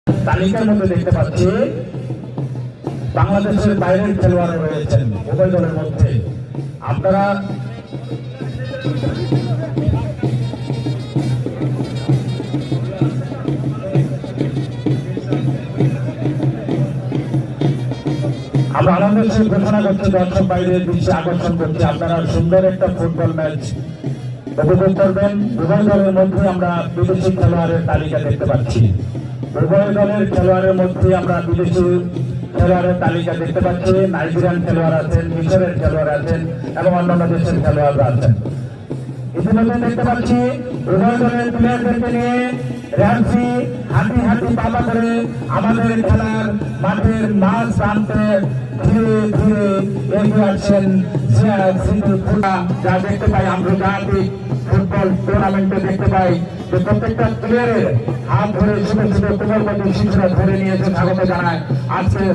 তালিকার মধ্যে দেখতে পাচ্ছি বাংলাদেশের বাইরের খেলোয়াড় রয়েছেন উভয় দলের মধ্যে। আপনারা আমরা আনন্দের সঙ্গে ঘোষণা করছি, দর্শক বাইরের দৃশ্যে আকর্ষণ করছি, আপনারা সুন্দর একটা ফুটবল ম্যাচ উপভোগ করবেন। উভয় দলের মধ্যে আমরা বিদেশি খেলোয়াড়ের তালিকা দেখতে পাচ্ছি। উভয় দলের খেলোয়াড়ের মধ্যে আমরা বিদেশি খেলোয়াড়ের তালিকা দেখতে পাচ্ছি। নাইজেরিয়ান খেলোয়াড় আছেন, মিশরের খেলোয়াড় আছেন এবং অন্যান্য দেশের খেলোয়াড়রা আছেন। ইতিমধ্যে দেখতে পাচ্ছি উভয় দলের প্লেয়ারদেরকে নিয়ে র্যামসি হাঁটি হাঁটি পাতা করে আমাদের খেলার মাঠের মাঝ প্রান্তে ধীরে ধীরে এগিয়ে আসছেন। যা দেখতে পাই আন্তর্জাতিক ফুটবল টুর্নামেন্টে দেখতে পাই যে প্রত্যেকটা প্লেয়ারের হাত ধরে ছোট ছোট কোমলবতী শিশুরা ধরে নিয়েছে, স্বাগত জানায়। আজকে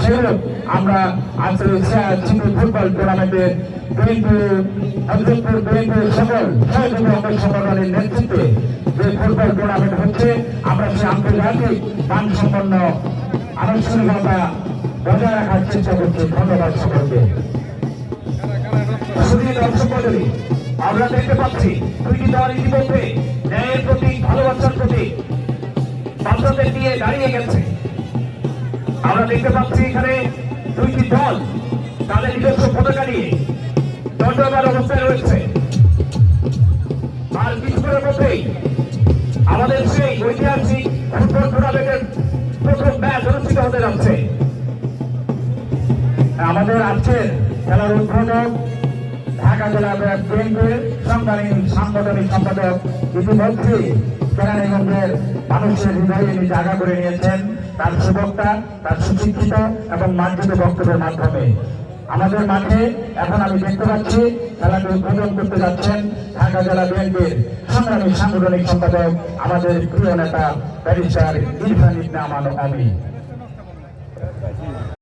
সেরূপ আমরা আজকে ফুটবল টুর্নামেন্টের সকল সহযোগী অঙ্গ সংগঠনের নেতৃত্বে যে ফুটবল টুর্নামেন্ট হচ্ছে, আমরা সেই আন্তর্জাতিক মানসম্পন্ন আনুষ্ঠানিকতা বজায় রাখার চেষ্টা করছি। ধন্যবাদ সকলকে। দর্শক মন্ডলী, আমরা দেখতে পাচ্ছি দুইটি দল ইতিমধ্যে ন্যায়ের প্রতীক, ভালোবাসার প্রতীক বাচ্চাদের নিয়ে দাঁড়িয়ে গেছে। আমরা দেখতে পাচ্ছি এখানে দুইটি দল তাদের নিজস্ব পতাকা নিয়ে দণ্ডবান অবস্থায় রয়েছে। আর কিছুক্ষণের মধ্যেই আমাদের সেই ঐতিহাসিক ফুটবল টুর্নামেন্টের প্রথম ম্যাচ অনুষ্ঠিত হতে যাচ্ছে। আমাদের আজকের খেলার উদ্বোধক ঢাকা জেলা বিএনপির সাংগঠনিক সম্পাদক ইতিমধ্যে কেরানীগঞ্জের মানুষের হৃদয়ে তিনি জায়গা করে নিয়েছেন তার সুবক্তা, তার সুশিক্ষিত এবং মার্জিত বক্তব্যের মাধ্যমে। আমাদের মাঠে এখন আমি দেখতে পাচ্ছি খেলাটি উদ্বোধন করতে যাচ্ছেন ঢাকা জেলা বিএনপির সংগ্রামী সাংগঠনিক সম্পাদক আমাদের প্রিয় নেতা ব্যারিস্টার ইরফান ইবনে আমান অমি।